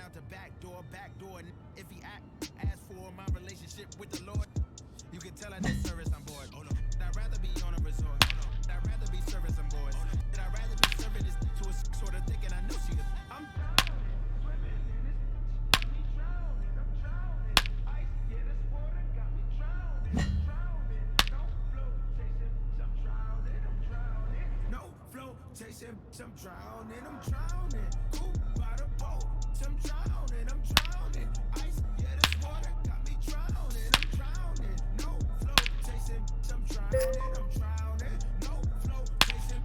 out the back door. If he ask for my relationship with the Lord, you can tell at this service I'm bored. Oh no, I'd rather be on a resort. I'd rather be service I'm bored. I'd rather be serving this to a sort of thinking I know she is. I'm swimming in this, got me drowning. I'm drowning. Ice, yeah, this water got me drowning. No flow chasing, I'm drowning. No flow chasing, I'm drowning. Cool by the boat, I'm drowning. Ice, yeah, this water got me drowning. I'm drowning. No flow chasing, I'm drowning. No flow chasing,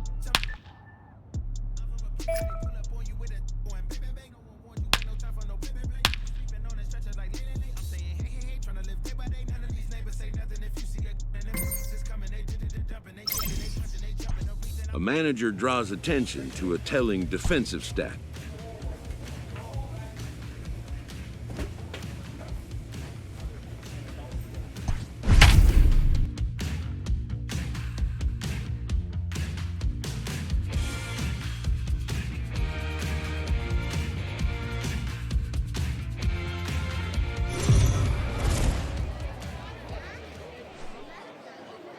pull up on you with a going bang bang. No one warned you, ain't no time for no bang bang. Sleeping on the stretcher like late. I'm saying hey, trying to live day by day. None of these neighbors say nothing if you see it. And them just coming, they did it, dumping, they punching, they jumping. A manager draws attention to a telling defensive stat.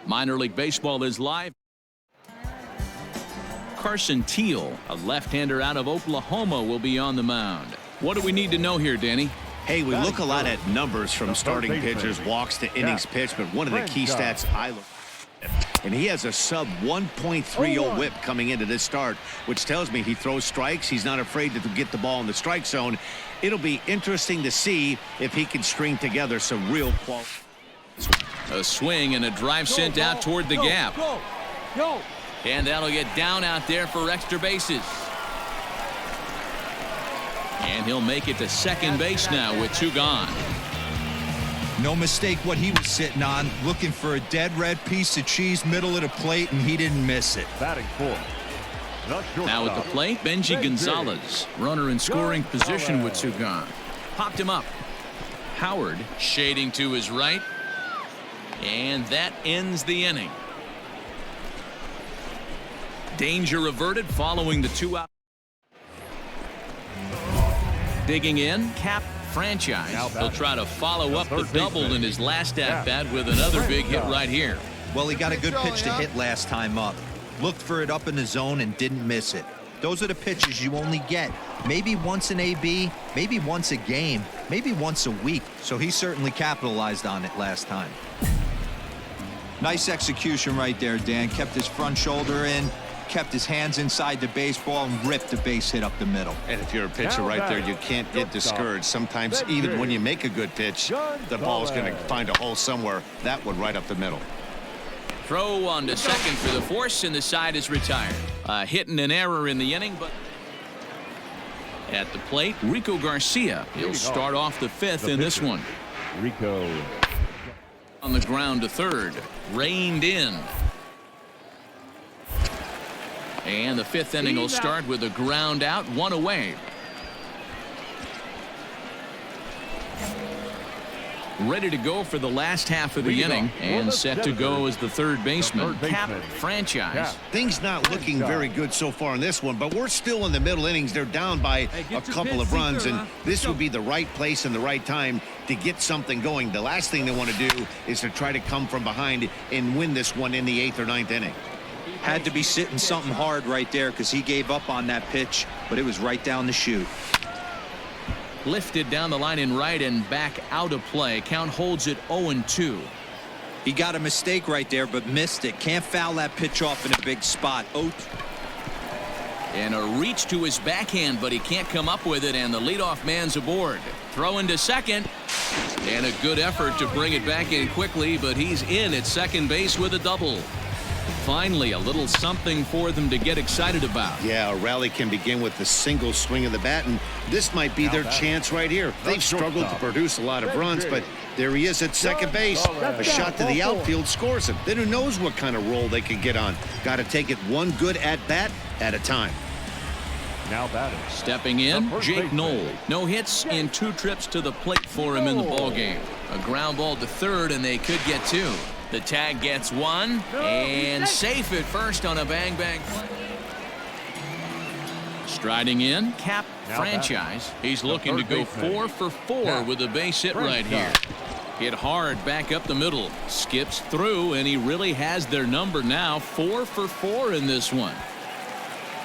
Minor League Baseball is live. Carson Teal, a left-hander out of Oklahoma, will be on the mound. What do we need to know here, Danny? Hey, we look a lot at numbers from starting pitchers, walks to innings pitched, but one of the key stats I look at, and he has a sub 1.30 whip coming into this start, which tells me he throws strikes. He's not afraid to get the ball in the strike zone. It'll be interesting to see if he can string together some real quality. A swing and a drive sent out toward the gap. And that'll get down out there for extra bases. And he'll make it to second base now with 2 gone. No mistake what he was sitting on, looking for a dead red piece of cheese middle of the plate, and he didn't miss it. Batting fourth. Now at the plate, Benji Gonzalez, runner in scoring position with 2 gone. Popped him up. Howard shading to his right. And that ends the inning. Danger averted following the 2-out. Digging in, Cap Franchise. He'll try to follow up the double in his last at-bat with another big hit right here. Well, he got a good pitch to hit last time up. Looked for it up in the zone and didn't miss it. Those are the pitches you only get. Maybe once an AB, maybe once a game, maybe once a week. So he certainly capitalized on it last time. Nice execution right there, Dan. Kept his front shoulder in, kept his hands inside the baseball, and ripped the base hit up the middle. And if you're a pitcher right there, you can't get discouraged. Sometimes even when you make a good pitch, the ball's going to find a hole somewhere. That one right up the middle. Throw on to second for the force, and the side is retired. Hitting an error in the inning, but at the plate, Rico Garcia. He'll start off the 5th in this one. Rico. On the ground to third, reined in. And the 5th inning will start with a ground out, 1 away. Ready to go for the last half of the inning and set to go as the third baseman, Cap Franchise. Things not looking very good so far in this one, but we're still in the middle innings. They're down by a couple of runs, and this would be the right place and the right time to get something going. The last thing they want to do is to try to come from behind and win this one in the 8th or 9th inning. Had to be sitting something hard right there because he gave up on that pitch, but it was right down the chute. Lifted down the line in right and back out of play. Count holds it 0-2. He got a mistake right there, but missed it. Can't foul that pitch off in a big spot. And a reach to his backhand, but he can't come up with it, and the leadoff man's aboard. Throw into second, and a good effort to bring it back in quickly, but he's in at second base with a double. Finally, a little something for them to get excited about. Yeah, a rally can begin with the single swing of the bat, and this might be their chance right here. They've struggled to produce a lot of runs, but there he is at second base. A shot to the outfield scores him. Then who knows what kind of roll they can get on. Got to take it one good at-bat at a time. Now batting. Stepping in, Jake Knoll. No hits in 2 trips to the plate for him in the ballgame. A ground ball to third, and they could get 2. The tag gets 1 and safe at first on a bang play. Striding in, Cap Franchise. He's looking to go 4 for 4 with a base hit right here. Hit hard back up the middle. Skips through, and he really has their number now. 4 for 4 in this one.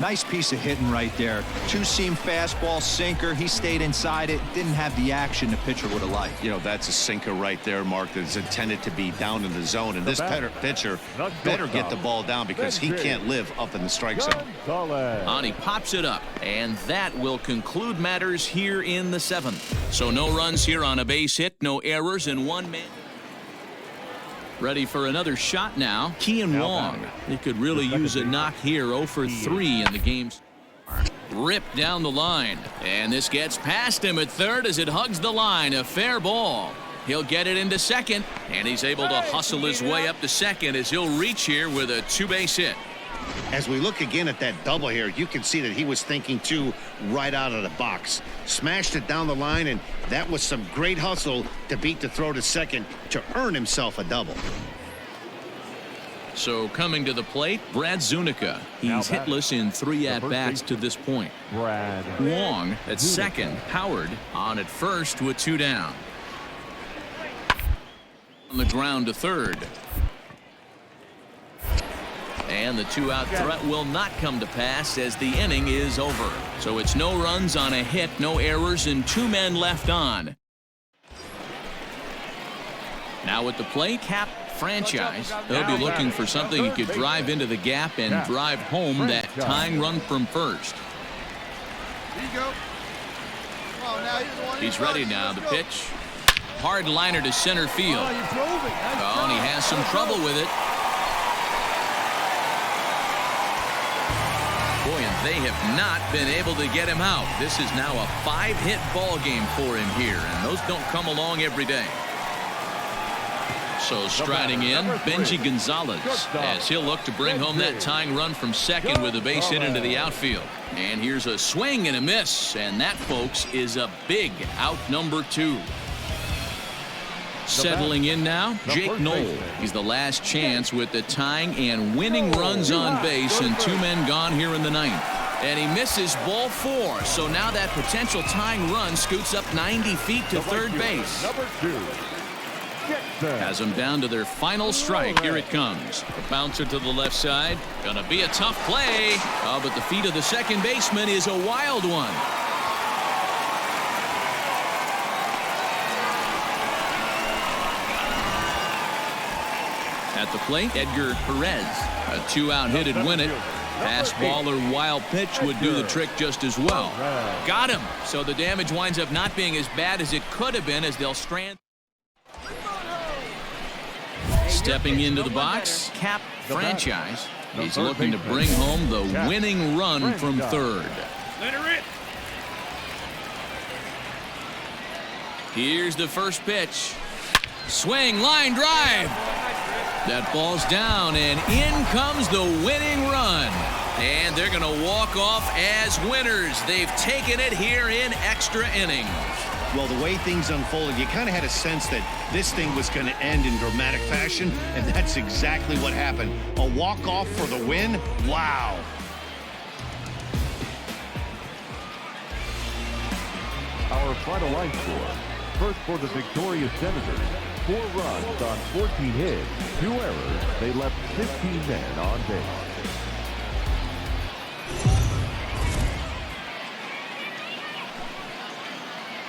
Nice piece of hitting right there. Two-seam fastball, sinker. He stayed inside it. Didn't have the action the pitcher would have liked. You know, that's a sinker right there, Mark, that's intended to be down in the zone. And this pitcher better get the ball down because he can't live up in the strike zone. And he pops it up. And that will conclude matters here in the 7th. So no runs here on a base hit, no errors, and 1 man. Ready for another shot now. Kean Wong. They could really use a knock here. 0 for 3 in the games. Ripped down the line. And this gets past him at third as it hugs the line. A fair ball. He'll get it into second. And he's able to hustle his way up to second as he'll reach here with a 2-base hit. As we look again at that double here, you can see that he was thinking too right out of the box. Smashed it down the line, and that was some great hustle to beat the throw to second to earn himself a double. So coming to the plate, Brad Zunica. He's hitless in 3 at-bats to this point. Wong at second. Howard on at first with 2 down. On the ground to third. And the 2-out threat will not come to pass as the inning is over. So it's no runs on a hit, no errors, and 2 men left on. Now at the plate, Cap Franchise. They'll be looking for something he could drive into the gap and drive home that tying run from first. He's ready now. The pitch. Hard liner to center field. Oh, and he has some trouble with it. Boy, and they have not been able to get him out. This is now a 5-hit ball game for him here, and those don't come along every day. So striding in, Benji Gonzalez, as he'll look to bring home that tying run from second with a base hit into the outfield. And here's a swing and a miss, and that, folks, is a big out number 2. Settling in now, Jake Knoll. He's the last chance with the tying and winning runs on base, and 2 men gone here in the 9th. And he misses ball 4, so now that potential tying run scoots up 90 feet to third base. Has them down to their final strike. Here it comes. The bouncer to the left side. Gonna be a tough play. Oh, but the feet of the second baseman is a wild one. At the plate, Edgar Perez. A 2-out hit would win it. Fastball or wild pitch would do the trick just as well. Got him. So the damage winds up not being as bad as it could have been as they'll strand. Stepping into the box, Cap Franchise. He's looking to bring home the winning run from third. Here's the first pitch. Swing, line drive. That ball's down, and in comes the winning run. And they're going to walk off as winners. They've taken it here in extra innings. Well, the way things unfolded, you kind of had a sense that this thing was going to end in dramatic fashion, and that's exactly what happened. A walk-off for the win? Wow. Our final line score. First for the victorious Senators. 4 runs on 14 hits, 2 errors. They left 16 men on base.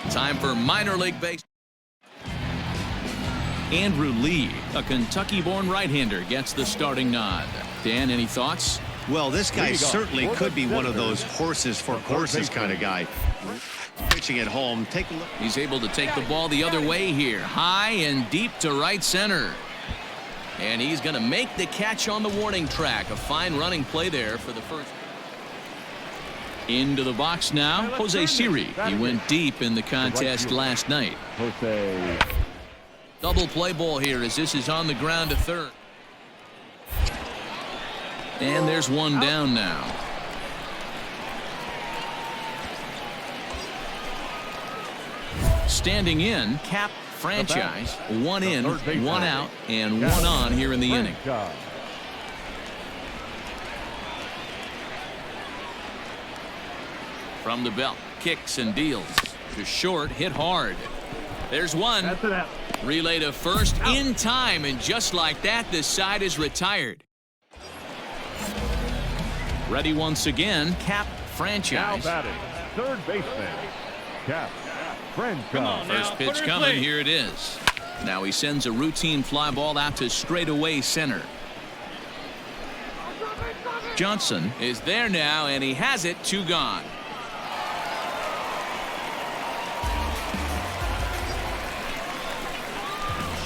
Time for minor league baseball. Andrew Lee, a Kentucky-born right-hander, gets the starting nod. Dan, any thoughts? Well, this guy certainly could be one of those horses for courses kind of guy. Pitching at home. Take a look. He's able to take the ball the other way here. High and deep to right center. And he's going to make the catch on the warning track. A fine running play there for the first. Into the box now, Jose Siri. He went deep in the contest last night. Double play ball here as this is on the ground to third. And there's one down now. Standing in, Cap Franchise. 1 in, 1 out, and 1 on here in the inning. From the belt, kicks and deals. To short, hit hard. There's one. That's it out. Relay to first in time, and just like that, the side is retired. Ready once again, Cap Now franchise. batting, third baseman, Cap franchise. First pitch coming, here it is. Now he sends a routine fly ball out to straightaway center. Johnson is there now, and he has it, 2 gone.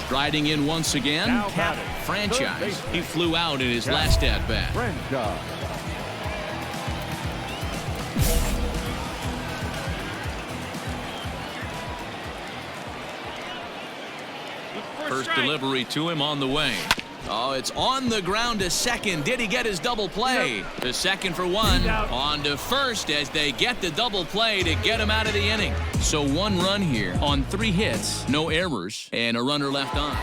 Striding in once again, Now Cap batting, franchise. third baseman. He flew out in his Cap last at-bat. Franchise. First delivery to him on the way. Oh, it's on the ground to second. Did he get his double play? To second for 1. On to first as they get the double play to get him out of the inning. So 1 run here on 3 hits, no errors, and a runner left on.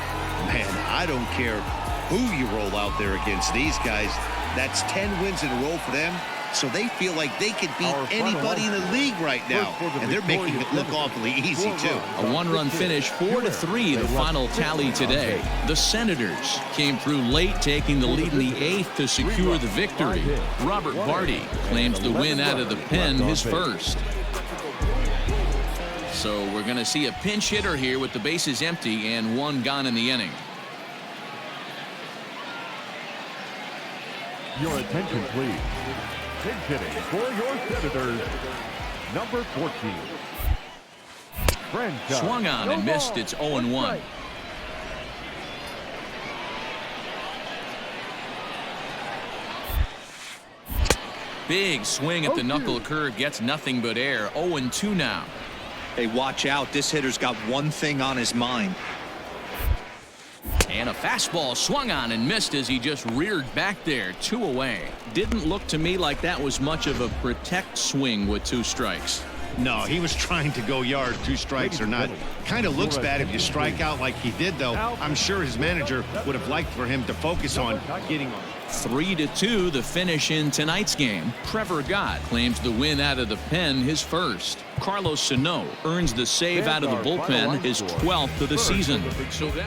Man, I don't care who you roll out there against these guys. That's 10 wins in a row for them. So they feel like they could beat anybody in the league right now. And they're making it look awfully easy, too. A 1-run finish, 4-3, the final tally today. The Senators came through late, taking the lead in the 8th to secure the victory. Robert Vardy claims the win out of the pen, his first. So we're going to see a pinch hitter here with the bases empty and 1 gone in the inning. Your attention, please. Pinch hitting for your Senators, number 14. Franchise. Swung on and missed. It's 0-1. Big swing at the knuckle curve, gets nothing but air. 0-2 now. Hey, watch out. This hitter's got one thing on his mind. And a fastball swung on and missed as he just reared back there. 2 away. Didn't look to me like that was much of a protect swing with 2 strikes. No, he was trying to go yard, 2 strikes or not. Kind of looks bad if you strike out like he did, though. I'm sure his manager would have liked for him to focus on getting on. 3-2 the finish in tonight's game. Trevor Gott claims the win out of the pen, his first. Carlos Sano earns the save out of the bullpen, his 12th of the season. So that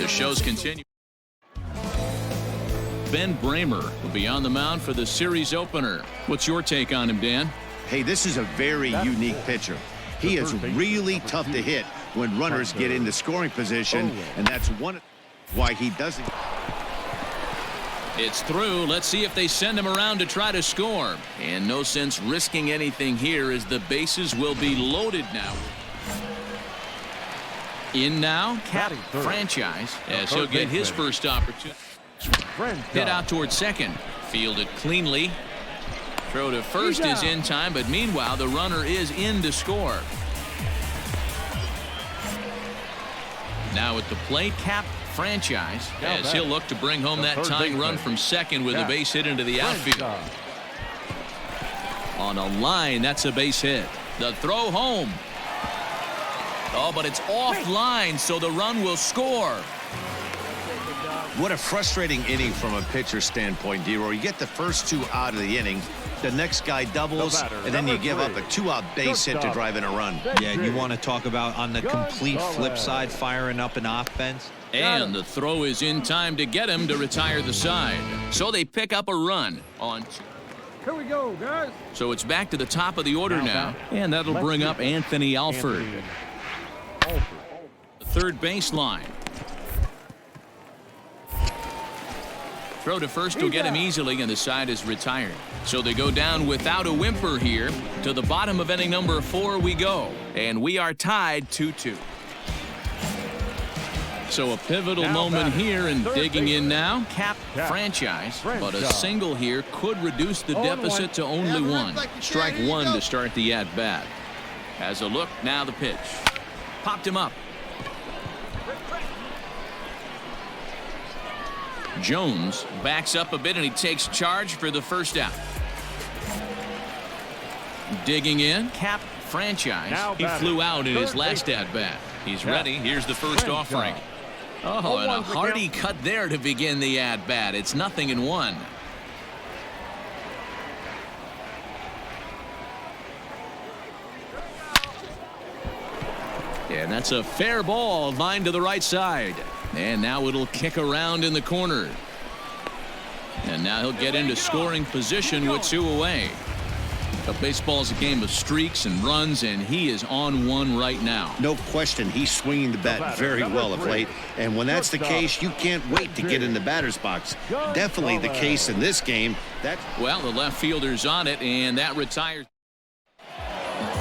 the shows continue. Ben Bramer will be on the mound for the series opener. What's your take on him, Dan? Hey, this is a very unique pitcher. He is really tough to hit when runners get into scoring position, and that's why he doesn't. It's through. Let's see if they send him around to try to score. And no sense risking anything here as the bases will be loaded now. In now, Cap franchise, as he'll get his first opportunity. Hit out towards second. Fielded cleanly. Throw to first is in time, but meanwhile, the runner is in to score. Now at the plate, Cap franchise, as he'll look to bring home that tying run from second with a base hit into the outfield. On a line, that's a base hit. The throw home. Oh, but it's offline, so the run will score. What a frustrating inning from a pitcher standpoint, D-Roy. You get the first 2 out of the inning. The next guy doubles, and then you give up a 2-out base hit to drive in a run. Yeah, and you want to talk about on the complete flip side, firing up an offense. And the throw is in time to get him to retire the side. So they pick up a run on 2. Here we go, guys. So it's back to the top of the order now, and that'll bring up Anthony Alford. third baseline. Throw to first will get him easily, and the side is retired. So they go down without a whimper here. To the bottom of inning number 4 we go, and we are tied 2-2. So a pivotal moment here, and digging in now, Cap franchise, but a single here could reduce the deficit to only 1. Strike 1 to start the at-bat. Has a look, now the pitch. Popped him up. Jones backs up a bit, and he takes charge for the first out. Digging in, Cap franchise. He flew out in his last at-bat. He's ready. Here's the first offering. Oh, and a hearty cut there to begin the at-bat. It's 0-1. And that's a fair ball, lined to the right side. And now it'll kick around in the corner. And now he'll get into scoring position with 2 away. But baseball's a game of streaks and runs, and he is on one right now. No question, he's swinging the bat very well of late. And when that's the case, you can't wait to get in the batter's box. Definitely the case in this game. Well, the left fielder's on it, and that retires.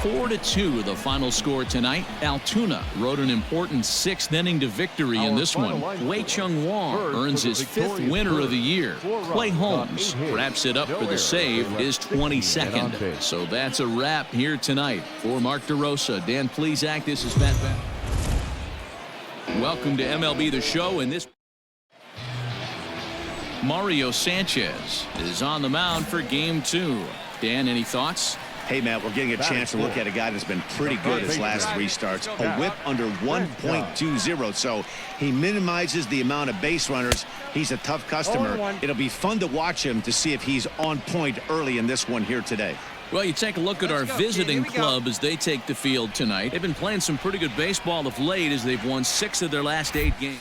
4-2 the final score tonight. Altoona rode an important 6th inning to victory in this one. Wei Chung Wong earns his 5th winner of the year. Clay Holmes wraps it up for the save, his 22nd. So that's a wrap here tonight. For Mark DeRosa, Dan Plesac, this is Matt Bell. Welcome to MLB The Show, and this Mario Sanchez is on the mound for game 2. Dan, any thoughts? Hey, Matt, we're getting a chance to look at a guy that's been pretty good his last 3 starts. A whip under 1.20, so he minimizes the amount of base runners. He's a tough customer. It'll be fun to watch him to see if he's on point early in this one here today. Well, you take a look at our visiting club as they take the field tonight. They've been playing some pretty good baseball of late as they've won 6 of their last 8 games.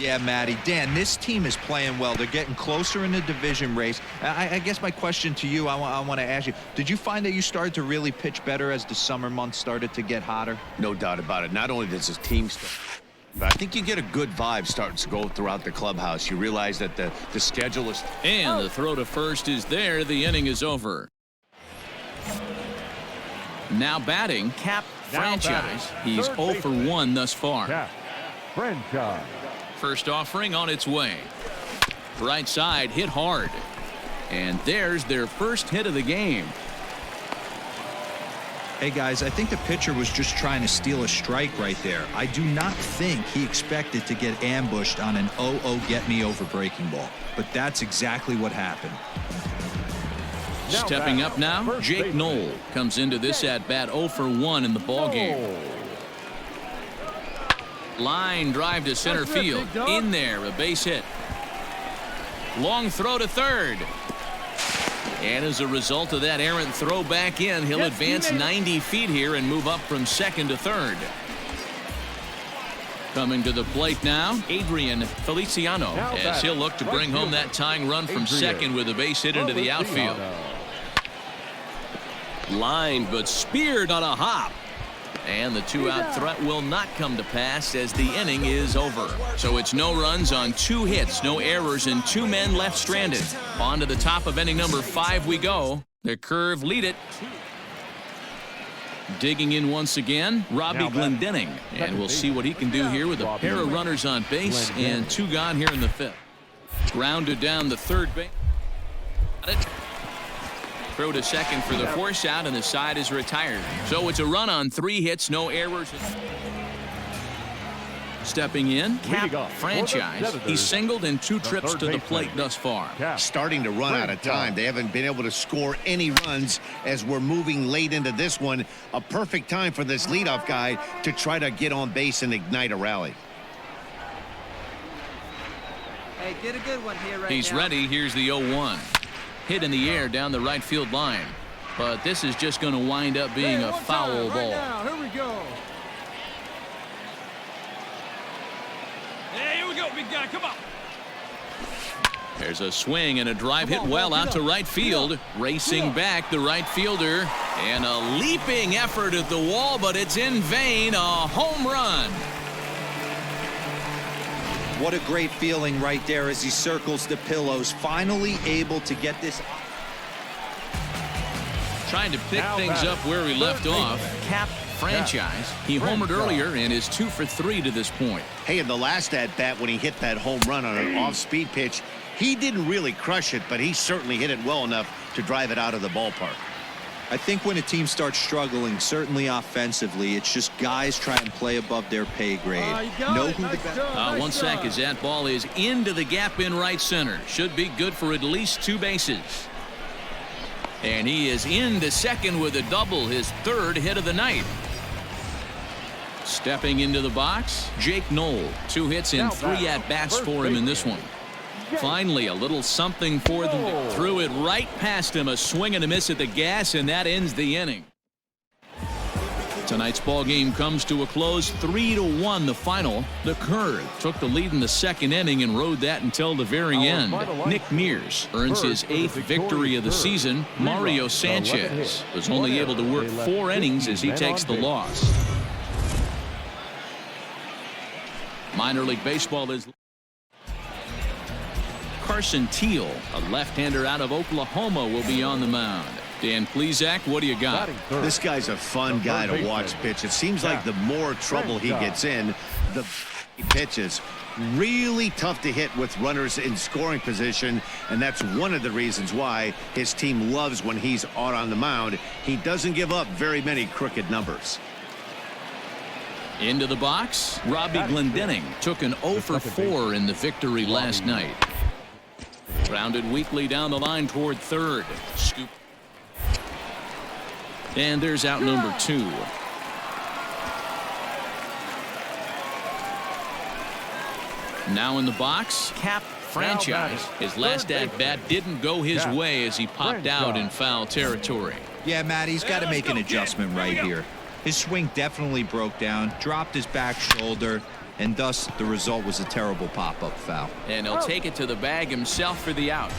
Yeah, Matty. Dan, this team is playing well. They're getting closer in the division race. I guess my question to you, I want to ask you, did you find that you started to really pitch better as the summer months started to get hotter? No doubt about it. Not only does his team start, but I think you get a good vibe starting to go throughout the clubhouse. You realize that the schedule is... And the throw to first is there. The inning is over. Now batting, Cap franchise. He's 0 for 1 thus far. Cap franchise. First offering on its way. Right side hit hard. And there's their first hit of the game. Hey, guys, I think the pitcher was just trying to steal a strike right there. I do not think he expected to get ambushed on an 0-0 get-me-over breaking ball. But that's exactly what happened. Stepping up now, Jake Knoll comes into this at-bat 0 for 1 in the ballgame. Line drive to center field. In there, a base hit. Long throw to third. And as a result of that errant throw back in, he'll advance 90 feet here and move up from second to third. Coming to the plate now, Adrian Feliciano, as he'll look to bring home that tying run from second with a base hit into the outfield. Lined but speared on a hop. And the 2-out threat will not come to pass as the inning is over. So it's no runs on 2 hits, no errors, and 2 men left stranded. On to the top of inning number 5 we go. The Curve lead it. Digging in once again, Robbie Glendening. And we'll see what he can do here with a pair of runners on base and 2 gone here in the 5th. Grounded down the third base. Got it. Throw to second for the force out, and the side is retired. So it's a run on 3 hits, no errors. Stepping in, Cap franchise. He's singled in 2 trips to the plate thus far. Starting to run out of time. They haven't been able to score any runs as we're moving late into this one. A perfect time for this leadoff guy to try to get on base and ignite a rally. Hey, get a good one here right He's now. ready. Here's the 0-1. Hit in the air down the right field line. But this is just going to wind up being a foul ball. Now, here we go. Hey, here we go, big guy. Come on. There's a swing and a drive hit well out to right field. Racing back the right fielder. And a leaping effort at the wall, but it's in vain. A home run. What a great feeling right there as he circles the pillows, finally able to get this. Trying to pick things up where we left off. Cap franchise. He homered earlier and is 2 for 3 to this point. Hey, in the last at-bat when he hit that home run on an off-speed pitch, he didn't really crush it, but he certainly hit it well enough to drive it out of the ballpark. I think when a team starts struggling, certainly offensively, it's just guys try and play above their pay grade. Know who the best. One sec as that ball is into the gap in right center. Should be good for at least 2 bases. And he is into second with a double, his 3rd hit of the night. Stepping into the box, Jake Knoll. 2 hits and 3 at-bats for him in this one. Finally, a little something for them. Threw it right past him, a swing and a miss at the gas, and that ends the inning. Tonight's ball game comes to a close, 3-1 the final. The Curve took the lead in the 2nd inning and rode that until the very end. Nick Mears earns his 8th victory of the season. Mario Sanchez was only able to work 4 innings as he takes the loss. Minor League Baseball is Carson Teal, a left-hander out of Oklahoma, will be on the mound. Dan Plesac, what do you got? This guy's a fun guy to watch pitch. It seems like the more trouble he gets in, the he pitches. Really tough to hit with runners in scoring position, and that's one of the reasons why his team loves when he's out on the mound. He doesn't give up very many crooked numbers. Into the box, Robbie Glendening took an 0 for 4 in the victory last night. Grounded weakly down the line toward 3rd. Scoop. And there's out number 2. Now in the box, Cap franchise. His last at-bat didn't go his way as he popped out in foul territory. Yeah, Matt, he's got to make an adjustment right here. His swing definitely broke down, dropped his back shoulder, and thus the result was a terrible pop-up foul. And he'll take it to the bag himself for the out.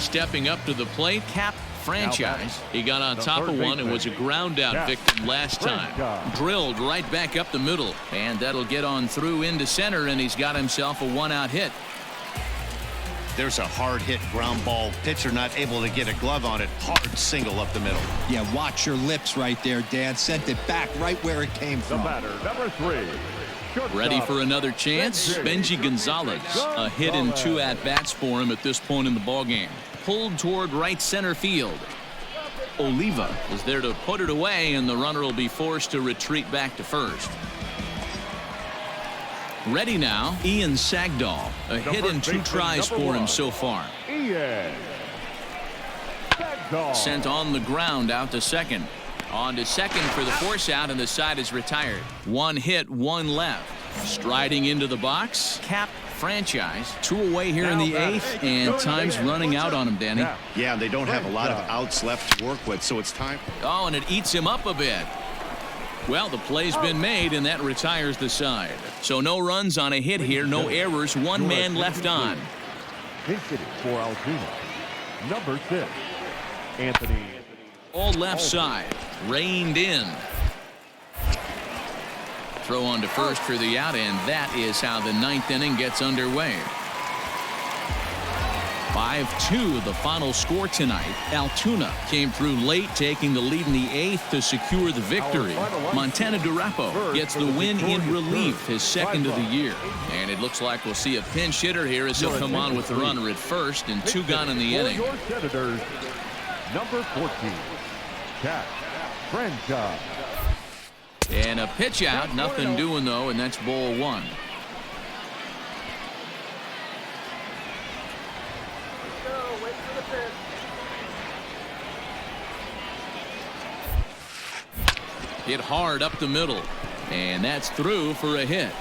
Stepping up to the plate, Cap franchise. He got on top of one and was a ground out victim last time. Drilled right back up the middle, and that'll get on through into center, and he's got himself a 1-out hit. There's a hard hit ground ball. Pitcher not able to get a glove on it. Hard single up the middle. Yeah, watch your lips right there, Dan. Sent it back right where it came from. The batter, number 3. Ready for another chance? Benji Gonzalez. A hit and 2 at-bats for him at this point in the ballgame. Pulled toward right center field. Oliva is there to put it away, and the runner will be forced to retreat back to first. Ready now, Ian Sagdahl. A hit and 2 tries for him so far. Ian Sagdahl. Sent on the ground out to second. On to second for the force out, and the side is retired. 1 hit, 1 left. Striding into the box, Cap franchise. 2 away here in the 8th, and time's running out on him, Danny. Yeah, they don't have a lot of outs left to work with, so it's time. Oh, and it eats him up a bit. Well, the play's been made, and that retires the side. So no runs on a hit here, no errors, 1 man left on. Hitting for Altoona, number 6, Anthony. All left side, reined in. Throw on to first for the out, and that is how the 9th inning gets underway. 5-2 the final score tonight. Altoona came through late, taking the lead in the 8th to secure the victory. Montana Durapo gets the win in relief, his 2nd of the year. And it looks like we'll see a pinch hitter here as he'll come on with the runner at first, and 2 gone in the inning. Your Senators, number 14, Cap franchise. And a pitch out, nothing doing though, and that's ball 1. Hit hard up the middle, and that's through for a hit.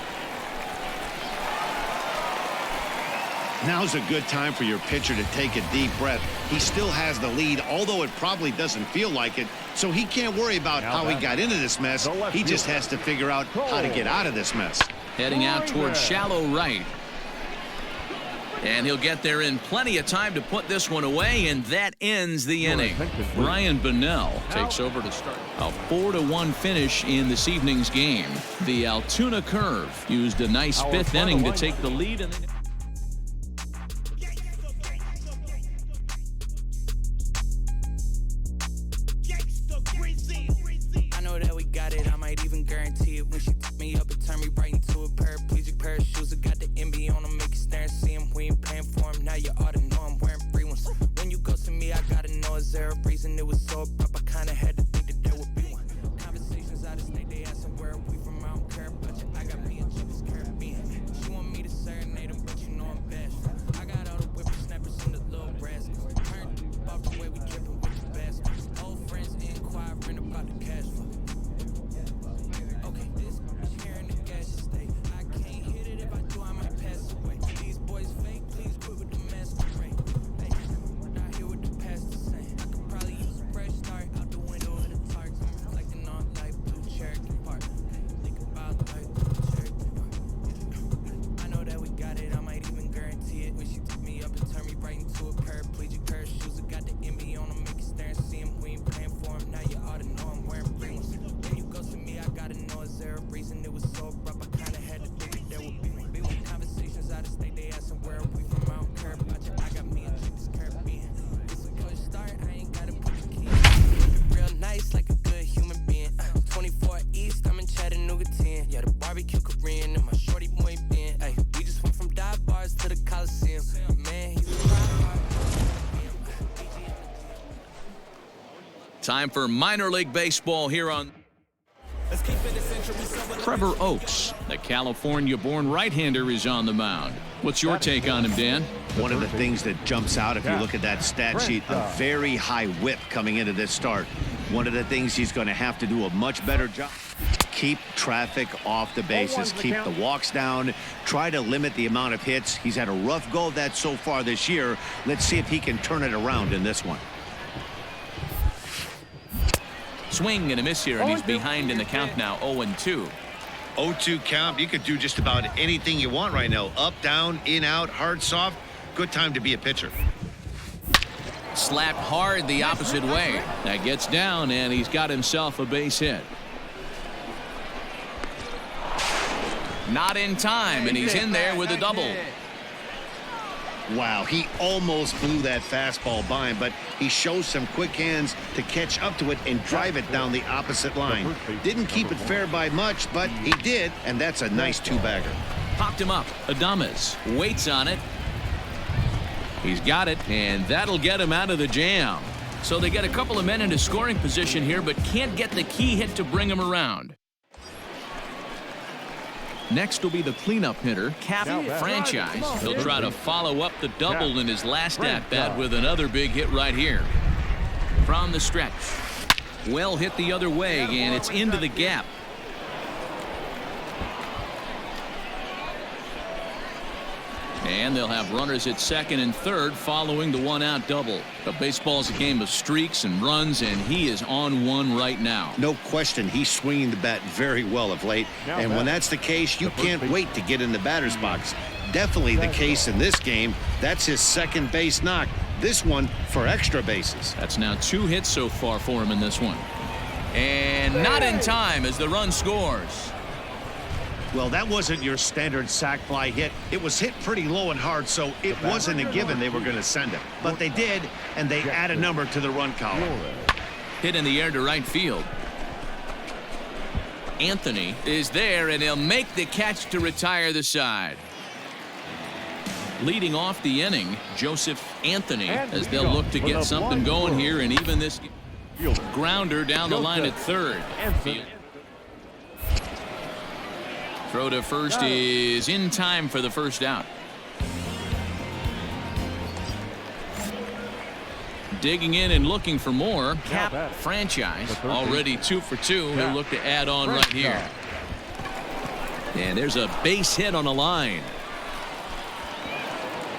Now's a good time for your pitcher to take a deep breath. He still has the lead, although it probably doesn't feel like it, so he can't worry about how he got into this mess. He just has to figure out how to get out of this mess. Heading out towards shallow right. And he'll get there in plenty of time to put this one away, and that ends the inning. Brian Bunnell takes over to start. A 4-1 finish in this evening's game. The Altoona Curve used a nice fifth inning to take the lead. I know that we got it. I might even guarantee it. When she took me up and turned me right into a paraplegic pair of shoes. I got the MB on them, make you stare and see him. We ain't paying for him. Now you ought to know I'm wearing free ones. When you go to me, I gotta know is there a reason it was so abrupt? I kinda had to think that there would be one. Conversations out of state, they asking where are we from? I don't care about you. I got me and Judy's Caribbean. She want me to serenade him, but you know I'm bashful. I got all the whippersnappers and the little rascals. Turned off the way we drippin' with the baskets. Old friends inquiring about the cash flow. Okay, this here in the gas state. I can't hit it if I do, I might pass away. These boys fake, please quit with the masquerade. Hey, not here with the past the same. I could probably use a fresh start out the window of the Target. I'm reflecting on life blue Cherokee Park. Think about life blue Cherokee Park. I know that we got it, I might even guarantee it. When she took me up and turned me right into a paraplegic pair of shoes. I got the MB on them, make you stare and see him. We ain't paying for him, now you ought to know I'm wearing free ones. When you go to me, I gotta know is there a reason it was so abrupt? I kinda had to think that there would be one. Conversations out of state, they asking where are we from? I don't care about you. I got me and Judy's Caribbean. It's a push start, I ain't gotta put the key. Looking real nice, like a good human being. 24 East, I'm in Chattanooga 10. Yeah, the barbecue Korean and my shorty boy Ben. Ay, we just went from dive bars to the Coliseum. Man, he's a rock. Time for minor league baseball here on Trevor Oaks, the California-born right-hander, is on the mound. What's your take on him, Dan? One of the things that jumps out if you look at that stat sheet, a very high whip coming into this start. One of the things he's going to have to do a much better job. Keep traffic off the bases, keep the walks down, try to limit the amount of hits. He's had a rough go of that so far this year. Let's see if he can turn it around in this one. Swing and a miss here, and he's behind in the count now, 0-2. 0-2 count. You could do just about anything you want right now. Up, down, in, out, hard, soft. Good time to be a pitcher. Slapped hard the opposite way. That gets down, and he's got himself a base hit. Not in time, and he's in there with a double. Wow, he almost blew that fastball by him, but he shows some quick hands to catch up to it and drive it down the opposite line. Didn't keep it fair by much, but he did, and that's a nice two-bagger. Popped him up. Adames waits on it. He's got it, and that'll get him out of the jam. So they get a couple of men into scoring position here, but can't get the key hit to bring him around. Next will be the cleanup hitter, Cap Franchise. He'll try to follow up the double in his last at-bat with another big hit right here. From the stretch. Well hit the other way, and it's into the gap. And they'll have runners at second and third following the one-out double. But baseball's a game of streaks and runs, and he is on one right now. No question, he's swinging the bat very well of late. And when that's the case, you can't wait to get in the batter's box. Definitely the case in this game. That's his second base knock. This one for extra bases. That's now 2 hits so far for him in this one. And not in time as the run scores. Well, that wasn't your standard sac fly hit. It was hit pretty low and hard, so it wasn't a given they were going to send it. But they did, and they add a number to the run column. Hit in the air to right field. Anthony is there, and he'll make the catch to retire the side. Leading off the inning, Joseph Anthony, as they'll look to get something going here, and even this grounder down the line at third. Throw to first is in time for the first out. Digging in and looking for more. Cap Franchise already 2 for 2. He'll look to add on right here. And there's a base hit on a line.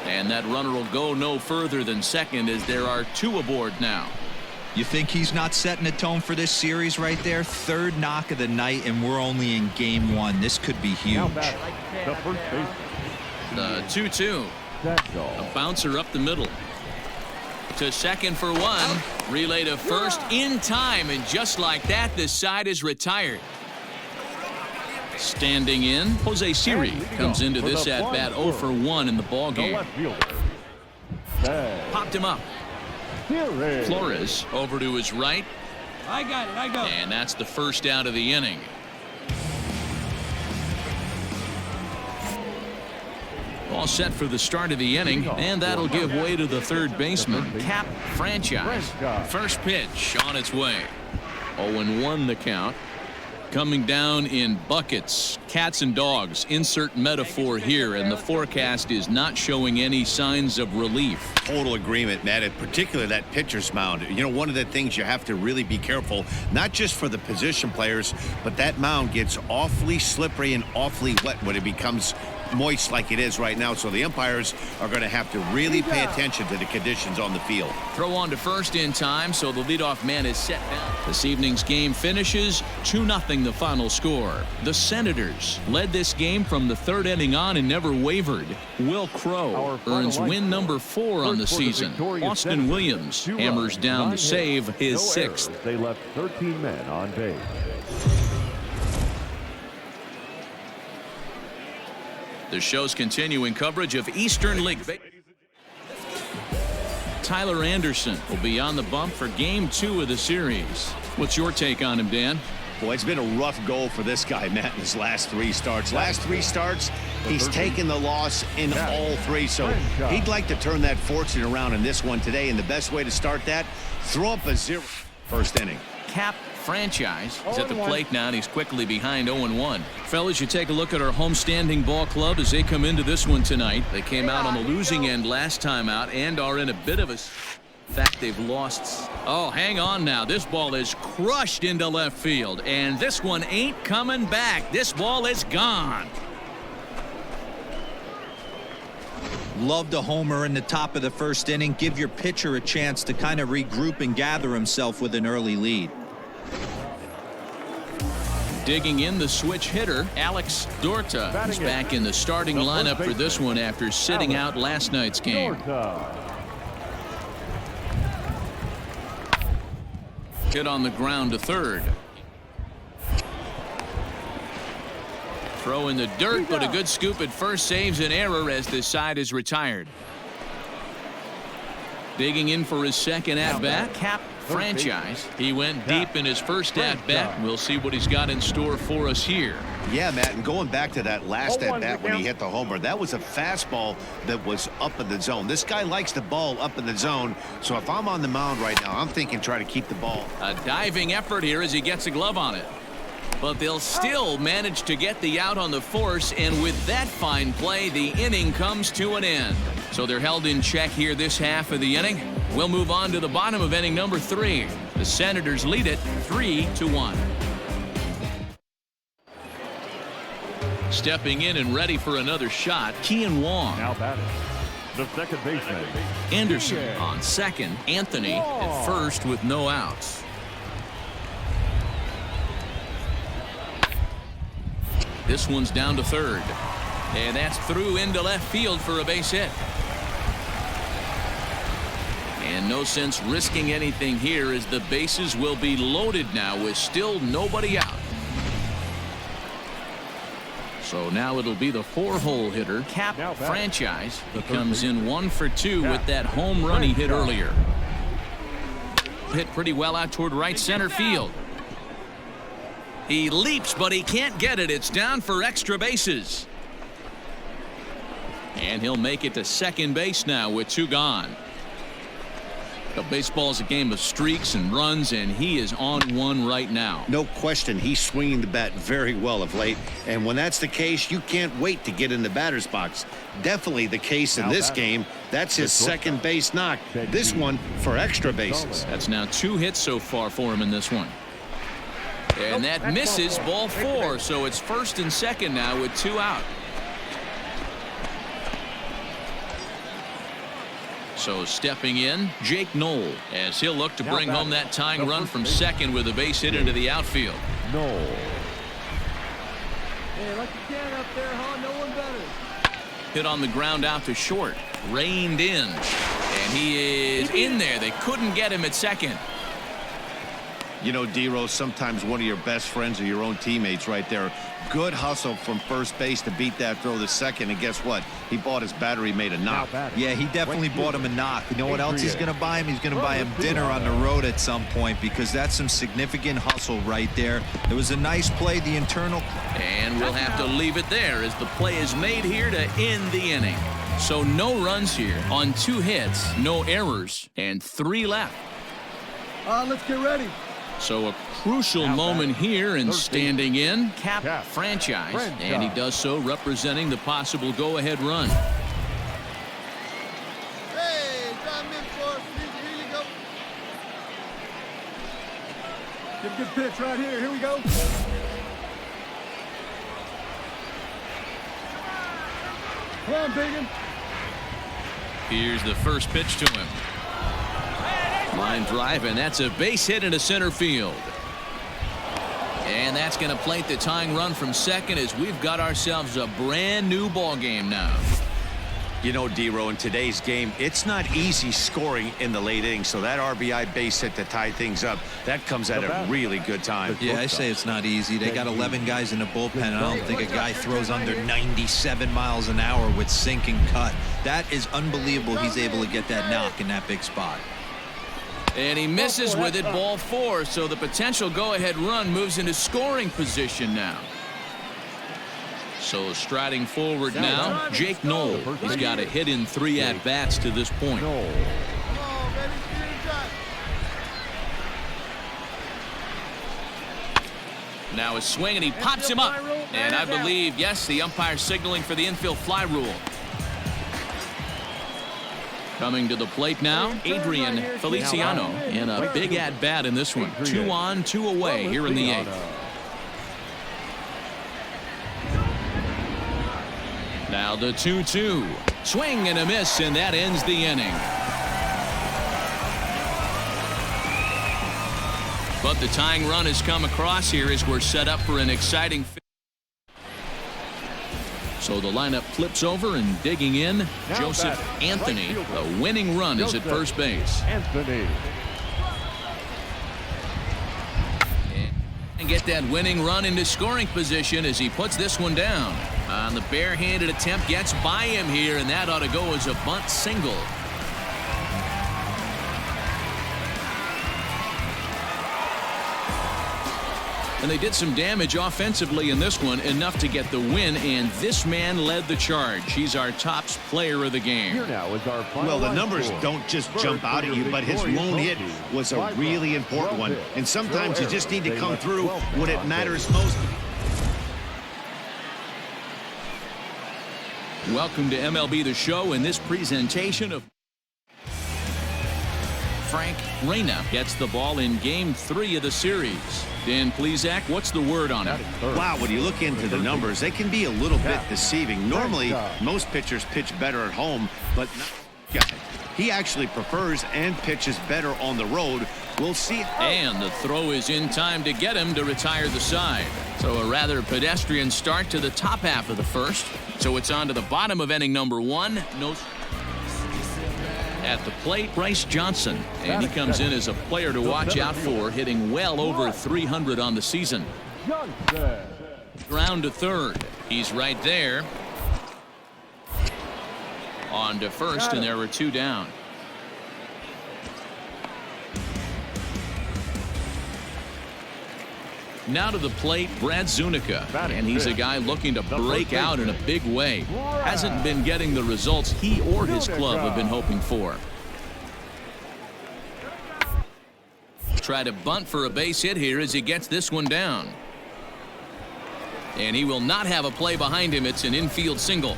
And that runner will go no further than second as there are 2 aboard now. You think he's not setting a tone for this series right there? Third knock of the night, and we're only in game 1. This could be huge. The first base. The 2-2. A bouncer up the middle. To second for one. Relay to first in time, and just like that, this side is retired. Standing in, Jose Siri comes into this at-bat 0 for 1 in the ballgame. Popped him up. Flores over to his right. I got it. And that's the first out of the inning. All set for the start of the inning, and that'll give way to the third baseman, Cap Franchise. First pitch on its way. 0-1 the count. Coming down in buckets, cats and dogs, insert metaphor here, and the forecast is not showing any signs of relief. Total agreement, Matt, and particularly that pitcher's mound. You know, one of the things you have to really be careful, not just for the position players, but that mound gets awfully slippery and awfully wet when it becomes moist like it is right now, so the umpires are going to have to really pay attention to the conditions on the field. Throw on to first in time, so the leadoff man is set down. This evening's game finishes 2-0 the final score. The Senators led this game from the third inning on and never wavered. Will Crowe earns win number 4 on the season. Austin Williams hammers down the save, his 6th. They left 13 men on base. The show's continuing coverage of Eastern League. Tyler Anderson will be on the bump for Game 2 of the series. What's your take on him, Dan? Boy, it's been a rough go for this guy, Matt, in his last 3 starts. Last 3 starts, he's taken the loss in all 3, so he'd like to turn that fortune around in this one today, and the best way to start that, throw up a 0 first inning. Cap Franchise is at the plate now, and he's quickly behind 0-1. Fellas, you take a look at our homestanding ball club as they come into this one tonight. They came out on the losing end last time out and are in a bit of a... In fact, they've lost... Oh, hang on now. This ball is crushed into left field, and this one ain't coming back. This ball is gone. Loved a homer in the top of the first inning. Give your pitcher a chance to kind of regroup and gather himself with an early lead. Digging in the switch hitter, Alex Dorta is back in the starting lineup for this one after sitting out last night's game. Hit on the ground to third. Throw in the dirt, but a good scoop at first saves an error as this side is retired. Digging in for his second at-bat, Cap Franchise. He went deep in his first at-bat. We'll see what he's got in store for us here. Yeah, Matt, and going back to that last at-bat when he hit the homer, that was a fastball that was up in the zone. This guy likes the ball up in the zone, so if I'm on the mound right now, I'm thinking try to keep the ball. A diving effort here as he gets a glove on it. But they'll still manage to get the out on the force, and with that fine play, the inning comes to an end. So they're held in check here this half of the inning. We'll move on to the bottom of inning number 3. The Senators lead it 3-1. Stepping in and ready for another shot, Kian Wong. Now batting, the second baseman. Anderson on second. Anthony at first with no outs. This one's down to third. And that's through into left field for a base hit. And no sense risking anything here as the bases will be loaded now with still nobody out. So now it'll be the 4-hole hitter, Cap Franchise. He comes in 1 for 2 with that home run he hit earlier. Hit pretty well out toward right center field. He leaps, but he can't get it. It's down for extra bases. And he'll make it to second base now with 2 gone. The baseball is a game of streaks and runs, and he is on one right now. No question, he's swinging the bat very well of late, and when that's the case, you can't wait to get in the batter's box. Definitely the case in this game. That's his second base knock. This one for extra bases. That's now 2 hits so far for him in this one. And that misses, ball 4, so it's first and second now with 2 out. So stepping in, Jake Knoll, as he'll look to bring home that tying run from second with a base hit into the outfield. Knoll. Hey, like you can up there, huh? No one better. Hit on the ground out to short. Reined in. And he is in there. They couldn't get him at second. You know, D-Rose, sometimes one of your best friends are your own teammates right there. Good hustle from first base to beat that throw to second. And guess what? He bought his battery made a knock. Yeah, he definitely bought him a knock. You know what else he's going to buy him? He's going to buy him dinner on the road at some point, because that's some significant hustle right there. It was a nice play, the internal. And we'll have to leave it there as the play is made here to end the inning. So no runs here on 2 hits, no errors, and 3 left. Let's get ready. So a crucial moment here, and standing in, Cap Franchise, and he does so representing the possible go-ahead run. Hey, time in for us. Here you go. Get a good pitch right here. Here we go. Come on, Biggin. Here's the first pitch to him. Line drive, and that's a base hit into center field. And that's going to plate the tying run from second, as we've got ourselves a brand new ball game now. You know, D-Ro, in today's game, it's not easy scoring in the late innings, so that RBI base hit to tie things up, that comes at a really good time. Yeah, I say it's not easy. They got 11 guys in the bullpen, and I don't think a guy throws under 97 miles an hour with sinking cut. That is unbelievable. He's able to get that knock in that big spot. And he misses with it, ball 4, so the potential go-ahead run moves into scoring position now. So striding forward now, Jake Knoll. He's got a hit in 3 at-bats to this point. Now a swing, and he pops him up. And I believe, yes, the umpire signaling for the infield fly rule. Coming to the plate now, Adrian Feliciano in a big at-bat in this one. 2 on, 2 away here in the 8th. Now the 2-2. Swing and a miss, and that ends the inning. But the tying run has come across here as we're set up for an exciting finish. So the lineup flips over, and digging in, Joseph Anthony. The winning run is at first base. And get that winning run into scoring position as he puts this one down. On the barehanded attempt, gets by him here, and that ought to go as a bunt single. And they did some damage offensively in this one, enough to get the win, and this man led the charge. He's our top player of the game. Well, the numbers don't just jump out at you, but his lone hit was a really important one. And sometimes you just need to come through when it matters most. Welcome to MLB The Show, in this presentation of Frank Reyna gets the ball in Game 3 of the series. Dan Plesac, what's the word on it? Wow, when you look into the numbers, they can be a little bit deceiving. Normally, most pitchers pitch better at home, but he actually prefers and pitches better on the road. We'll see. And the throw is in time to get him to retire the side. So a rather pedestrian start to the top half of the first. So it's on to the bottom of inning number 1. No. At the plate, Bryce Johnson, and he comes in as a player to watch out for, hitting well over 300 on the season. Ground to third. He's right there. On to first, and there were 2 down. Now to the plate, Brad Zunica, and he's a guy looking to break out in a big way. Hasn't been getting the results he or his club have been hoping for. Try to bunt for a base hit here as he gets this one down. And he will not have a play behind him. It's an infield single.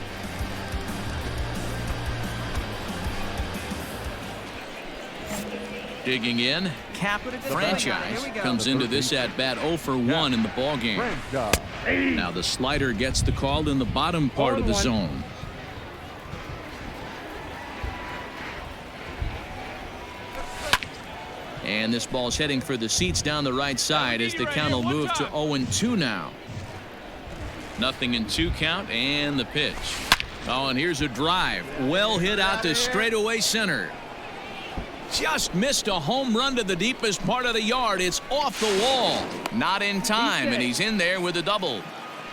Digging in, Cap Franchise comes into this at-bat 0 for 1 in the ballgame. Now the slider gets the call in the bottom part of the zone. And this ball's heading for the seats down the right side as the count will move to 0-2 now. Nothing in 2 count, and the pitch. Oh, and here's a drive. Well hit out to straightaway center. Just missed a home run to the deepest part of the yard. It's off the wall. Not in time, and he's in there with a double.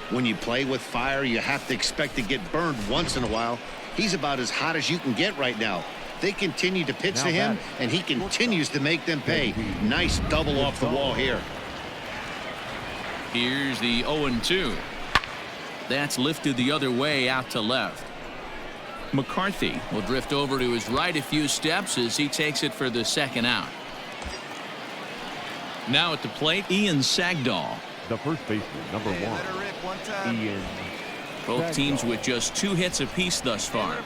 When you play with fire, you have to expect to get burned once in a while. He's about as hot as you can get right now. They continue to pitch to him, and he continues to make them pay. Nice double off the wall here. Here's the 0-2. That's lifted the other way out to left. McCarthy will drift over to his right a few steps as he takes it for the second out. Now at the plate, Ian Sagdahl. The first baseman, number 1, Ian. Both teams with just 2 hits apiece thus far.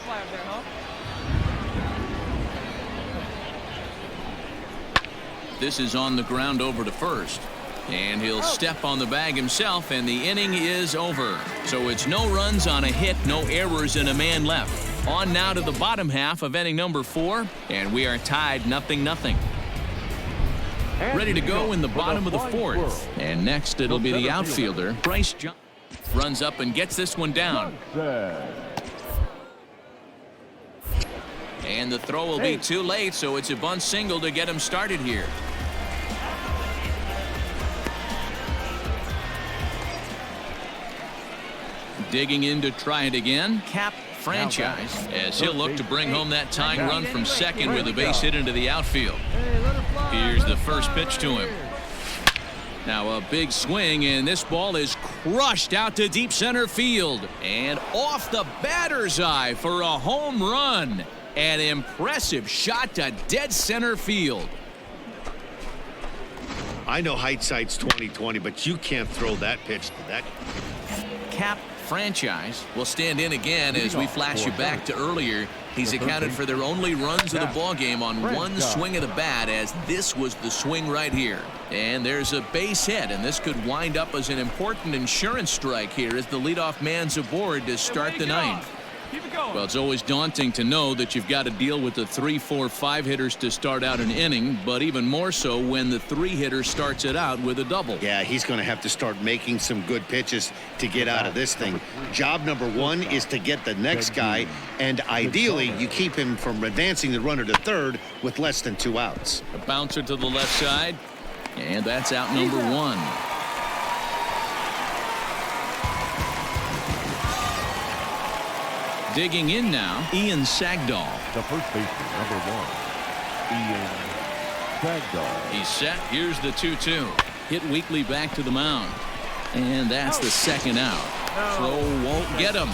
This is on the ground over to first. And he'll step on the bag himself, and the inning is over. So it's no runs on a hit, no errors, and a man left. On now to the bottom half of inning number 4, and we are tied 0-0. Ready to go in the bottom of the 4th. And next it'll be the outfielder, Bryce Johnson. Runs up and gets this one down. And the throw will be too late, so it's a bunt single to get him started here. Digging in to try it again, Cap Franchise, as he'll look to bring home that tying run from second with a base hit into the outfield. Here's the first pitch to him. Now a big swing, and this ball is crushed out to deep center field and off the batter's eye for a home run. An impressive shot to dead center field. I know hindsight's 20/20, but you can't throw that pitch to that. Cap Franchise will stand in again as we flash you back to earlier. He's accounted for their only runs of the ball game on one swing of the bat, as this was the swing right here. And there's a base hit, and this could wind up as an important insurance strike here as the leadoff man's aboard to start the 9th. Well, it's always daunting to know that you've got to deal with the 3, 4, 5 hitters to start out an inning, but even more so when the 3 hitter starts it out with a double. Yeah, he's going to have to start making some good pitches to get out of this thing. Job number 1 is to get the next guy, and ideally you keep him from advancing the runner to third with less than 2 outs. A bouncer to the left side, and that's out number 1. Digging in now, Ian Sagdahl. The first baseman, number 1, Ian Sagdahl. He's set. Here's the 2-2. Hit weakly back to the mound. And that's the second out. Throw won't get him.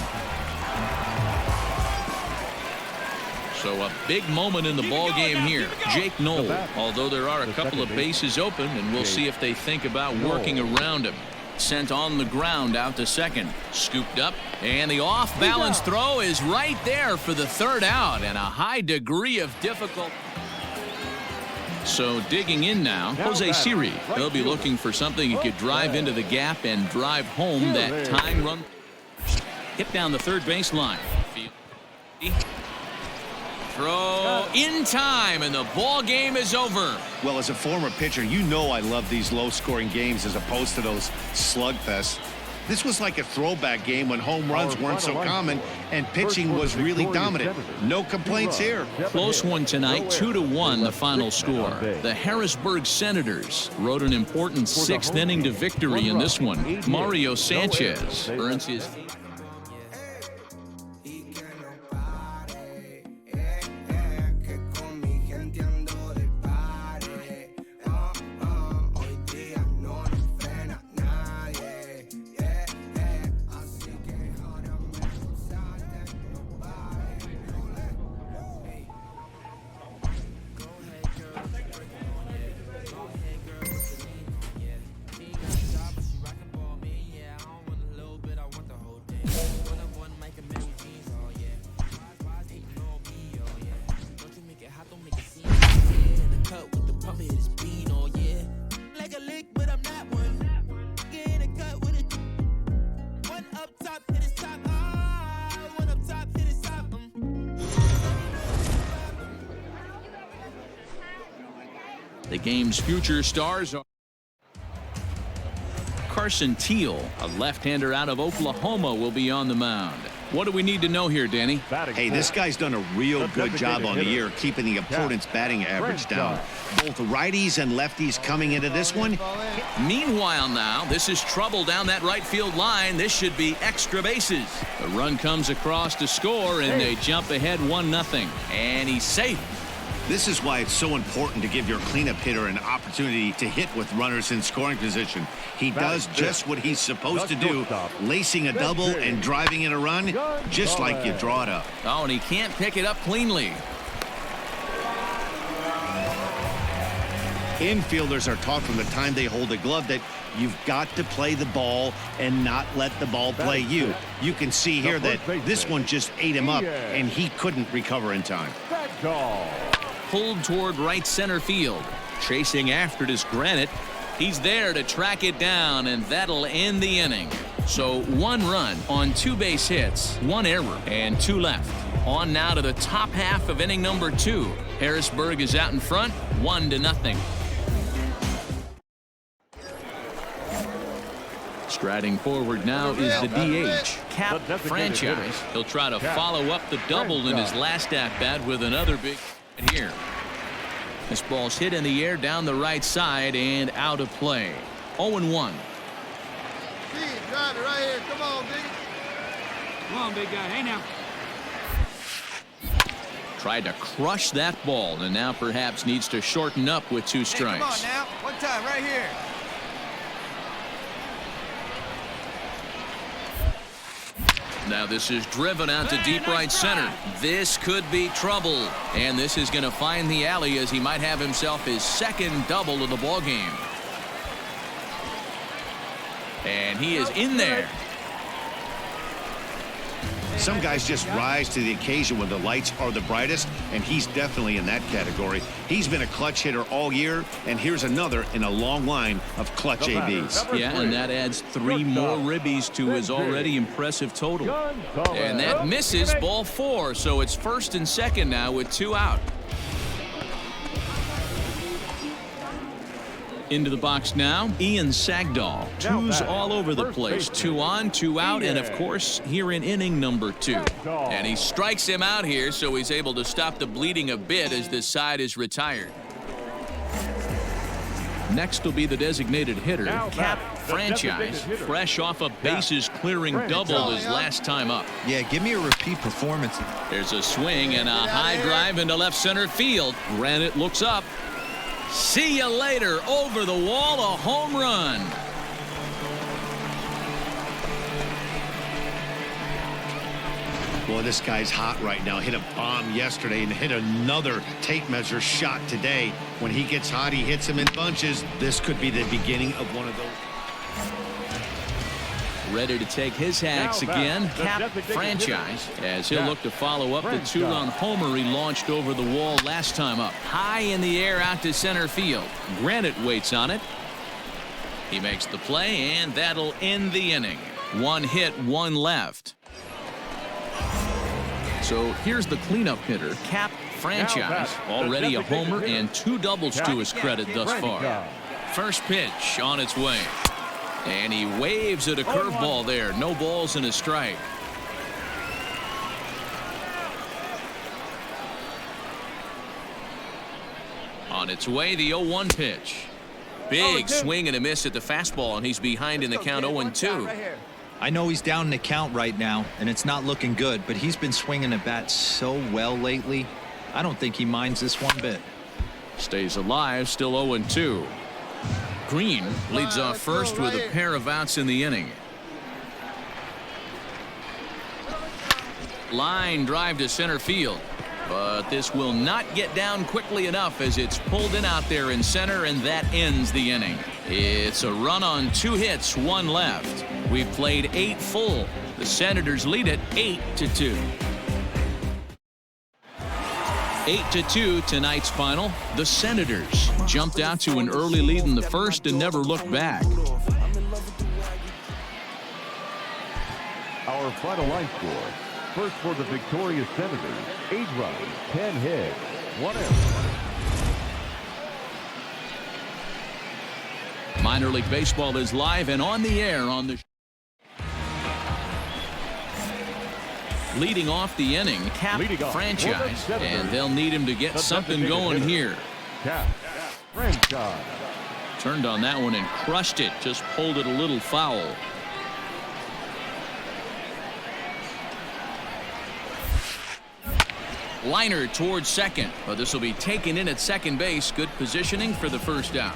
So a big moment in the ball game here. Jake Knoll, although there are a couple of bases open, and we'll see if they think about working around him. Sent on the ground out to second. Scooped up, and the off-balance throw is right there for the 3rd out, and a high degree of difficulty. So digging in now, Jose Siri. He'll be looking for something he could drive into the gap and drive home that tying run. Hit down the 3rd baseline. Throw in time, and the ball game is over. Well, as a former pitcher, you know I love these low-scoring games as opposed to those slugfests. This was like a throwback game when home runs weren't so common and pitching was really dominant. No complaints here. Close one tonight, 2-1 the final score. The Harrisburg Senators rode an important 6th inning to victory in this one. Mario Sanchez earns his... The game's future stars are Carson Teal, a left-hander out of Oklahoma, will be on the mound. What do we need to know here, Danny? Hey, this guy's done a real good job on the year keeping the opponent's batting average down. Both righties and lefties coming into this one. Meanwhile now, this is trouble down that right field line. This should be extra bases. The run comes across to score, and they jump ahead 1-0. And he's safe. This is why it's so important to give your cleanup hitter an opportunity to hit with runners in scoring position. He does just what he's supposed to do, lacing a double and driving in a run, just like you draw it up. Oh, and he can't pick it up cleanly. Infielders are taught from the time they hold the glove that you've got to play the ball and not let the ball play you. You can see here that this one just ate him up, and he couldn't recover in time. Pulled toward right center field. Chasing after it is Granite. He's there to track it down, and that'll end the inning. So 1 run on 2 base hits, 1 error, and 2 left. On now to the top half of inning number 2. Harrisburg is out in front, 1-0. Striding forward now is the DH, Cap Franchise. He'll try to follow up the double in his last at-bat with another big here. This ball's hit in the air down the right side and out of play. 0-1. Drive it right here. Come on, big. Come on, big guy. Hey, now. Tried to crush that ball, and now perhaps needs to shorten up with 2 strikes. Hey, come on now. One time right here. Now this is driven out to deep right center. This could be trouble, and this is going to find the alley as he might have himself his 2nd double of the ball game. And he is in there. Some guys just rise to the occasion when the lights are the brightest, and he's definitely in that category. He's been a clutch hitter all year, and here's another in a long line of clutch ABs. Yeah, and that adds 3 more ribbies to his already impressive total. And that misses, ball 4, so it's 1st and 2nd now with 2 out. Into the box now, Ian Sagdahl. 2s all over the place. 2 on, 2 out, and of course, here in inning number 2. And he strikes him out here, so he's able to stop the bleeding a bit as this side is retired. Next will be the designated hitter, Cap Franchise, fresh off a bases-clearing double his last time up. Yeah, give me a repeat performance. There's a swing and a high drive into left center field. Granite looks up. See you later. Over the wall, a home run. Boy, this guy's hot right now. Hit a bomb yesterday and hit another tape measure shot today. When he gets hot, he hits them in bunches. This could be the beginning of one of those. Ready to take his hacks again, Cap Franchise, as he'll look to follow up the 2-run homer he launched over the wall last time up. High in the air out to center field. Granite waits on it. He makes the play, and that'll end the inning. 1 hit, 1 left. So here's the cleanup hitter, Cap Franchise. Already a homer and 2 doubles to his credit thus far. First pitch on its way. And he waves at a curveball there. No balls and a strike. On its way, the 0-1 pitch. Big swing and a miss at the fastball, and he's behind in the count 0-2. I know he's down in the count right now, and it's not looking good, but he's been swinging the bat so well lately. I don't think he minds this one bit. Stays alive, still 0-2. Green leads off first with a pair of outs in the inning. Line drive to center field, but this will not get down quickly enough as it's pulled in out there in center, and that ends the inning. It's a run on 2 hits, 1 left. We've played 8 full. The Senators lead it 8-2. 8-2 tonight's final. The Senators jumped out to an early lead in the first and never looked back. Our final line score. First for the victorious Senators, 8 runs, 10 hits, 1 error. Minor League Baseball is live and on the air on the Leading off the inning, Cap Franchise, and they'll need him to get something going here. Cap Franchise. Turned on that one and crushed it. Just pulled it a little foul. Liner towards second, but this will be taken in at second base. Good positioning for the first down.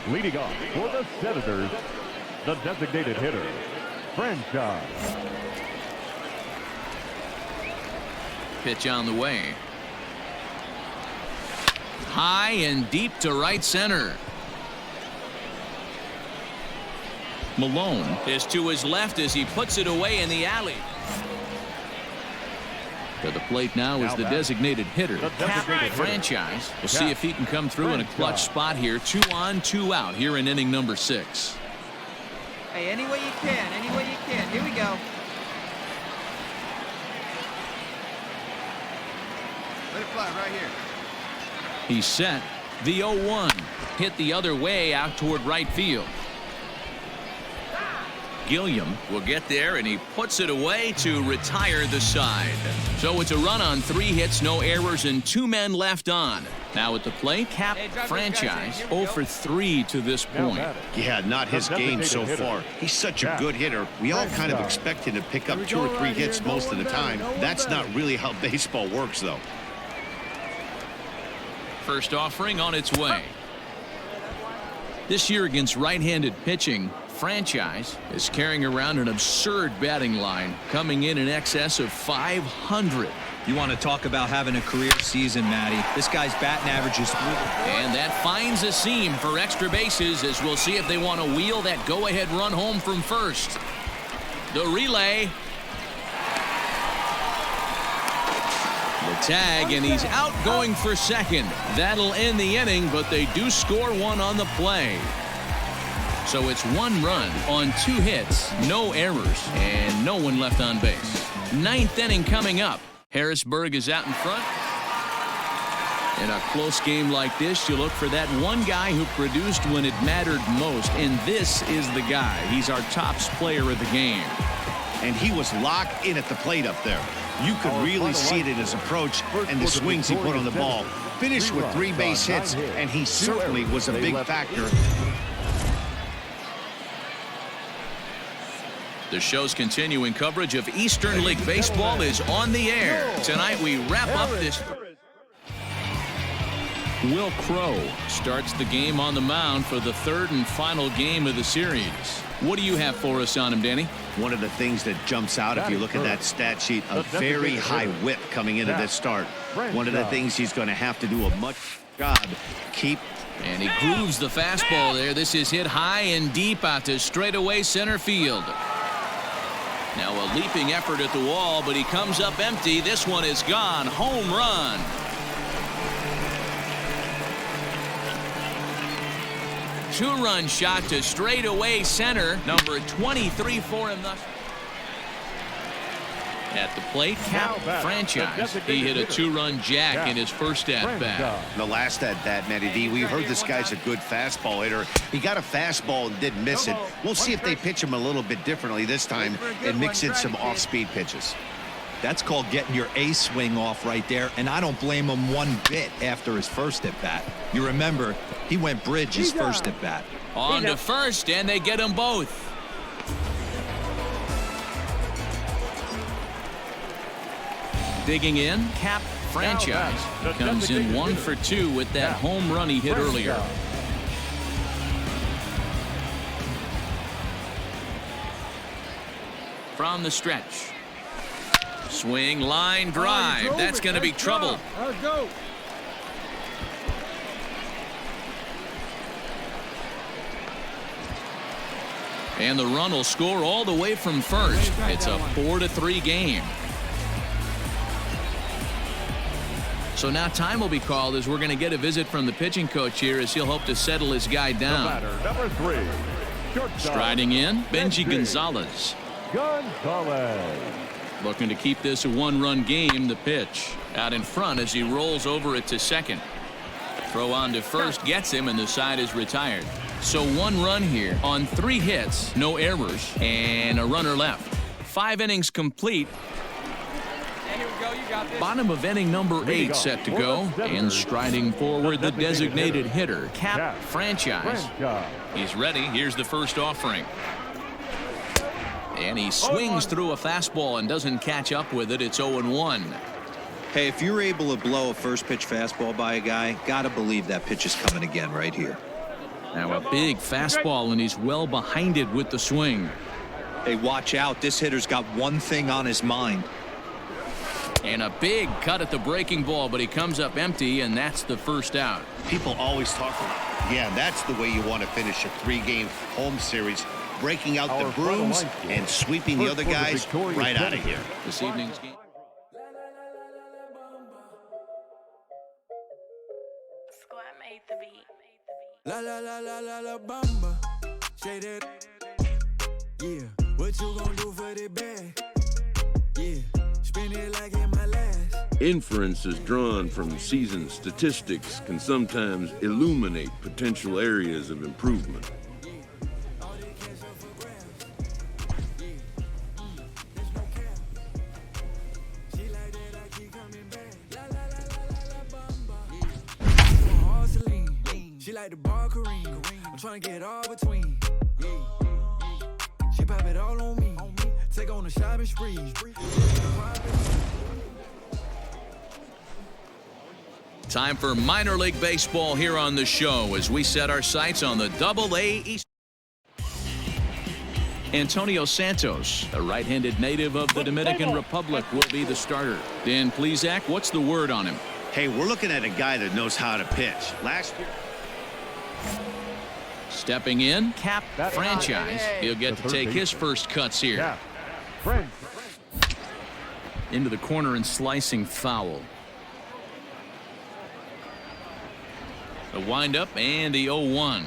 Leading off for the Senators, the designated hitter, Franchise. Pitch on the way. High and deep to right center. Malone is to his left as he puts it away in the alley. To the plate now is the designated hitter, Cap Franchise. We'll see if he can come through in a clutch spot here. 2 on, 2 out here in inning number 6. Hey, any way you can, any way you can. Here we go. Let it fly right here. He's set. The 0-1 hit the other way out toward right field. Gilliam will get there, and he puts it away to retire the side. So it's a run on 3 hits, no errors, and 2 men left on. Now at the plate, Cap Franchise 0 for 3 to this point. Yeah, not his game so far. He's such a good hitter. We all kind of expect him to pick up 2 or 3 hits most of the time. That's not really how baseball works, though. First offering on its way. This year against right-handed pitching, Franchise is carrying around an absurd batting line, coming in excess of 500. You want to talk about having a career season, Matty. This guy's batting average is through. And that finds a seam for extra bases, as we'll see if they want to wheel that go-ahead run home from first. The relay. The tag, and he's out going for second. That'll end the inning, but they do score 1 on the play. So it's 1 run on 2 hits, no errors, and no one left on base. 9th inning coming up. Harrisburg is out in front. In a close game like this, you look for that one guy who produced when it mattered most, and this is the guy. He's our tops player of the game. And he was locked in at the plate up there. You could really see it in his approach and the swings he put on the ball. Finished with 3 base hits, and he certainly was a big factor. The show's continuing coverage of Eastern League Baseball is on the air. Tonight we wrap up this. Will Crow starts the game on the mound for the 3rd and final game of the series. What do you have for us on him, Danny? One of the things that jumps out if you look at that stat sheet, a very high whip coming into this start. One of the things he's going to have to do a much job. And he grooves the fastball there. This is hit high and deep out to straightaway center field. Now a leaping effort at the wall, but he comes up empty. This one is gone. Home run. Two-run shot to straightaway center. Number 23 for him thus. At the plate, Cap Franchise. He hit a 2-run jack in his first at-bat. The last at-bat, Matty D, we heard this guy's a good fastball hitter. He got a fastball and didn't miss it. We'll see if they pitch him a little bit differently this time and mix in some off-speed pitches. That's called getting your A swing off right there, and I don't blame him one bit after his first at-bat. You remember, he went bridge his first at-bat. On to first, and they get them both. Digging in, Cap Franchise. He comes in 1 for 2 with that home run he hit earlier. From the stretch. Swing, line, drive. That's going to be trouble. Let's go. And the run will score all the way from first. It's a 4-3 game. So now time will be called as we're going to get a visit from the pitching coach here as he'll hope to settle his guy down. Number 3, striding in, Benji Gonzalez. Looking to keep this a 1-run game. The pitch out in front as he rolls over it to second. Throw on to first gets him, and the side is retired. So 1 run here on 3 hits, no errors, and a runner left. 5 innings complete. Here we go. You got this. Bottom of inning number 8 set to go, and striding forward the designated hitter, Cap Franchise. He's ready. Here's the first offering. And he swings through a fastball and doesn't catch up with it. It's 0-1. Hey, if you're able to blow a first pitch fastball by a guy, gotta believe that pitch is coming again right here. Now a big fastball, and he's well behind it with the swing. Hey, watch out. This hitter's got one thing on his mind. And a big cut at the breaking ball, but he comes up empty, and that's the first out. People always talk about, yeah, that's the way you want to finish a 3-game home series, breaking out the brooms and sweeping the other guys right out of here. This evening's game. Squad made the beat. La la la la la la bamba. Say that. Yeah. What you gonna do for the bag? Yeah. Spin it like in my last. Inferences drawn from season statistics can sometimes illuminate potential areas of improvement. She like the bar Kareem. I'm trying to get all between. She pop it all on me. Take on the shopping spree. Time for minor league baseball here on the show as we set our sights on the Double-A East. Antonio Santos, a right-handed native of the Dominican Republic, will be the starter. Dan Plesac, what's the word on him? Hey, we're looking at a guy that knows how to pitch. Last year. Stepping in, Cap Franchise. He'll get to take his first cuts here. Into the corner and slicing foul. The windup and the 0-1.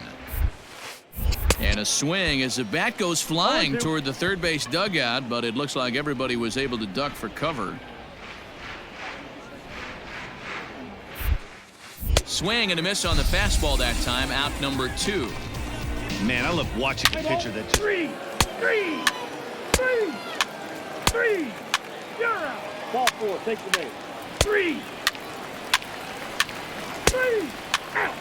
And a swing as the bat goes flying toward the third base dugout, but it looks like everybody was able to duck for cover. Swing and a miss on the fastball that time, out number 2. Man, I love watching the pitcher that just... Three. You're out. Ball 4, take the base. 3. Out.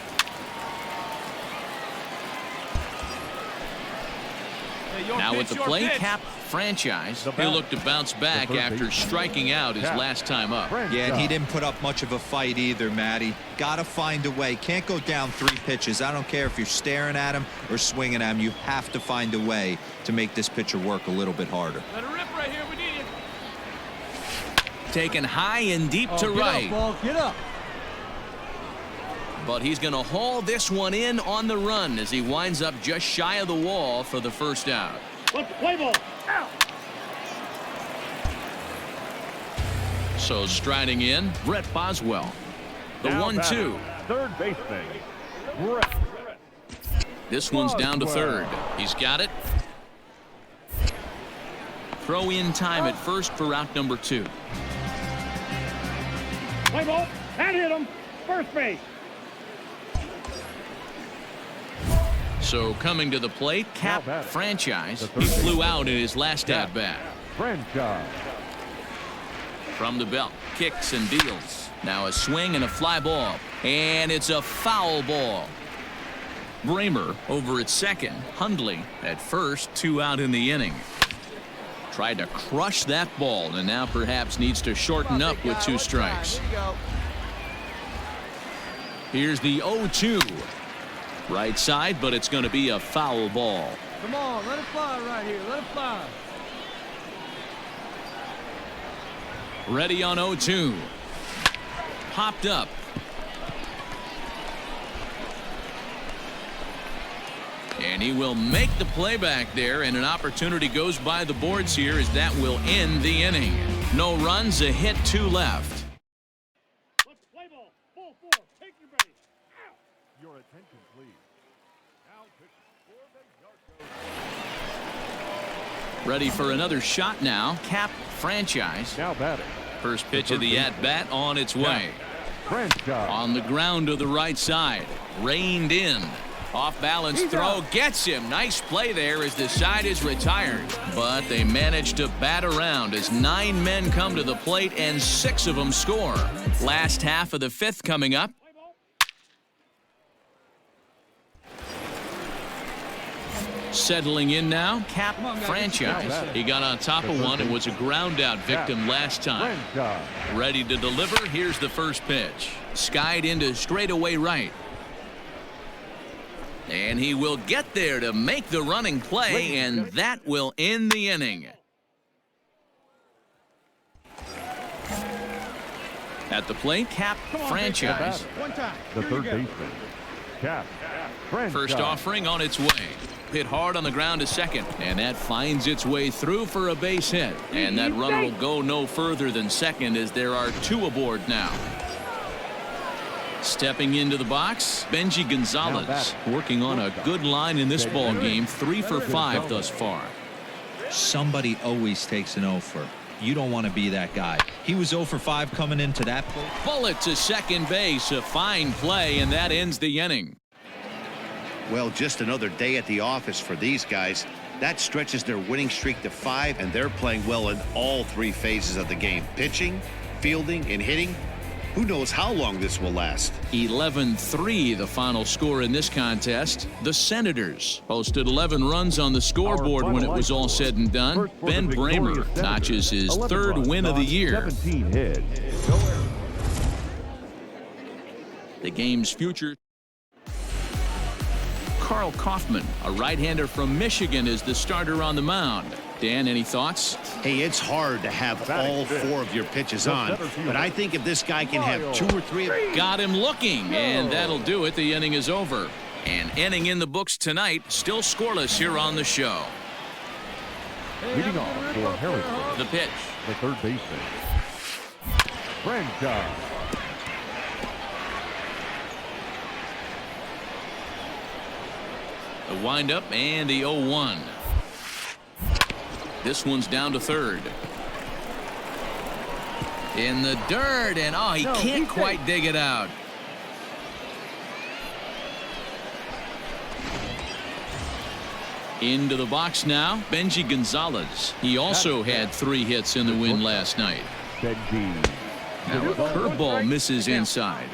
Now at the plate, Cap Franchise. He'll look to bounce back after striking out his last time up. Yeah, and he didn't put up much of a fight either, Matty. Gotta find a way. Can't go down 3 pitches. I don't care if you're staring at him or swinging at him. You have to find a way to make this pitcher work a little bit harder. Let it rip right here. We need you. Taken high and deep to right. Get up, ball. Get up. But he's going to haul this one in on the run as he winds up just shy of the wall for the first out. Let's play ball. Out. So striding in, Brett Boswell. The 1-2. Third baseman, Brett. This one's down to third. He's got it. Throw in time at first for out number 2. Play ball. That hit him. First base. So coming to the plate, Cap Franchise. He flew out in his last at-bat. Franchise. From the belt, kicks and deals. Now a swing and a fly ball. And it's a foul ball. Bramer over at second. Hundley at first, 2 out in the inning. Tried to crush that ball and now perhaps needs to shorten up with 2 strikes. Here's the 0-2. Right side, but it's going to be a foul ball. Come on, let it fly right here. Let it fly. Ready on 0-2. Popped up. And he will make the play back there, and an opportunity goes by the boards here as that will end the inning. No runs, a hit, 2 left. Let's play ball. Ball 4, take your base. Out. Your attention, please. Now pitch 4 base. Ready for another shot now. Cap Franchise. Now batting. First pitch of the at-bat on its way. Franchise. On the ground to the right side. Reined in. Off-balance throw gets him. Nice play there as the side is retired. But they managed to bat around as 9 men come to the plate and 6 of them score. Last half of the 5th coming up. Settling in now, Cap Franchise. He got on top of one and was a ground-out victim last time. Ready to deliver. Here's the first pitch. Skied into straightaway right. And he will get there to make the running play, and that will end the inning. At the plate, Cap Franchise. The third baseman, Cap Franchise. First offering on its way. Hit hard on the ground to second, and that finds its way through for a base hit. And that runner will go no further than second as there are 2 aboard now. Stepping into the box, Benji Gonzalez working on a good line in this ball game. 3 for 5 thus far. Somebody always takes an 0 for. You don't want to be that guy. He was 0 for 5 coming into that play. Bullet to second base. A fine play, and that ends the inning. Well, just another day at the office for these guys. That stretches their winning streak to 5, and they're playing well in all 3 phases of the game. Pitching, fielding, and hitting. Who knows how long this will last? 11-3 the final score in this contest. The Senators posted 11 runs on the scoreboard when it was all said and done. Ben Bramer notches his 3rd win of the year. 17 hits. The game's future. Carl Kaufman, a right-hander from Michigan, is the starter on the mound. Dan, any thoughts? Hey, it's hard to have all 4 of your pitches on, but I think if this guy can have 2 or 3 of them. Got him looking, and that'll do it. The inning is over. An inning in the books tonight, still scoreless here on the show. Leading off for Harrison, The pitch. the third baseman, Franchise. The windup and the 0-1. This one's down to third. In the dirt, and he can't quite dig it out. Into the box now, Benji Gonzalez. He also had 3 hits in the win last night. Benji. Now a curveball misses inside.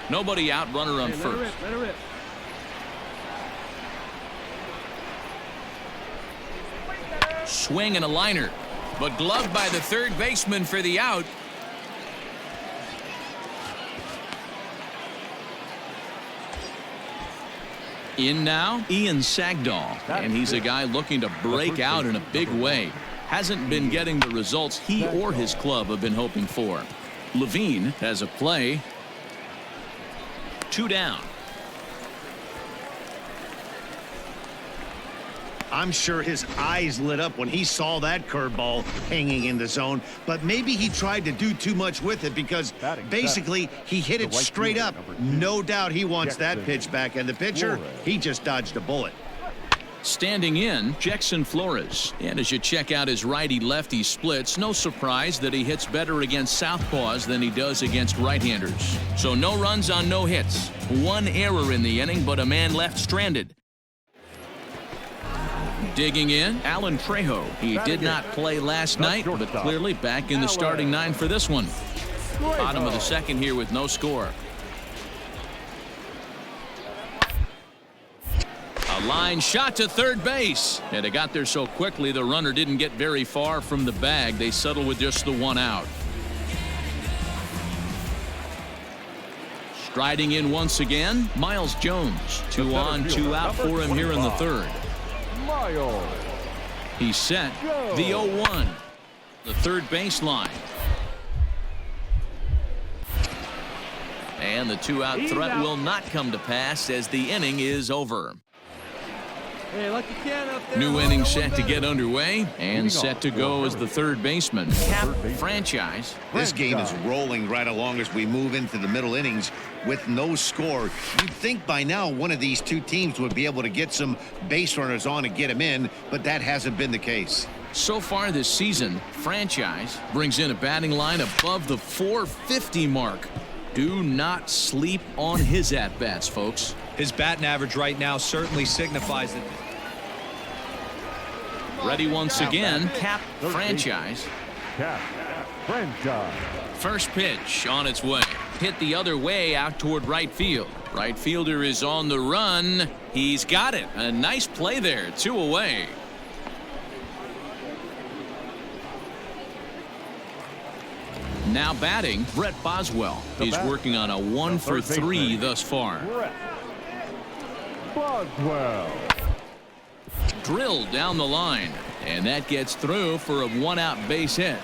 Nobody out, runner on first. Swing and a liner, but gloved by the third baseman for the out. In now, Ian Sagdahl, and he's a guy looking to break out in a big way. Hasn't been getting the results he or his club have been hoping for. Levine has a play. 2 down. I'm sure his eyes lit up when he saw that curveball hanging in the zone, but maybe he tried to do too much with it because basically he hit it straight up. No doubt he wants that pitch back, and the pitcher, he just dodged a bullet. Standing in, Jackson Flores. And as you check out his righty-lefty splits, no surprise that he hits better against southpaws than he does against right-handers. So no runs on no hits. 1 error in the inning, but a man left stranded. Digging in, Alan Trejo. He did not play last night, but clearly back in the starting 9 for this one. Bottom of the 2nd here with no score. A line shot to third base. And they got there so quickly the runner didn't get very far from the bag. They settle with just the 1 out. Striding in once again, Miles Jones. 2 on, 2 out for him here in the 3rd. He's set. The 0-1. The third baseline. And the 2-out threat will not come to pass as the inning is over. Hey, let the can up there. New inning set to get underway and set to go as the third baseman. Cap Franchise. This game is rolling right along as we move into the middle innings with no score. You'd think by now one of these 2 teams would be able to get some base runners on and get them in, but that hasn't been the case. So far this season, Franchise brings in a batting line above the 450 mark. Do not sleep on his at-bats, folks. His batting average right now certainly signifies that. Ready once again. Cap franchise. Cap franchise. First pitch on its way. Hit the other way out toward right field. Right fielder is on the run. He's got it. A nice play there. 2 away. Now batting, Brett Boswell. He's working on a 1 for 3 thus far. Brett Boswell. Drilled down the line, and that gets through for a 1-out base hit.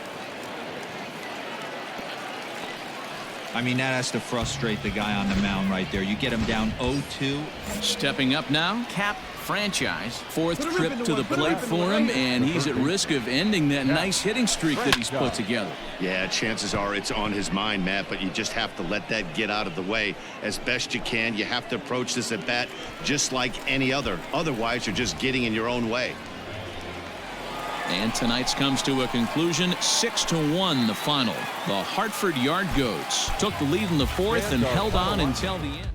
I mean, that has to frustrate the guy on the mound right there. You get him down 0-2. Stepping up now, Cap franchise. 4th trip to the plate for him, and he's at risk of ending that nice hitting streak that he's put together. Yeah, chances are it's on his mind, Matt, but you just have to let that get out of the way as best you can. You have to approach this at bat just like any other. Otherwise, you're just getting in your own way. And tonight's comes to a conclusion. 6-1 the final. The Hartford Yard Goats took the lead in the 4th and held on until the end.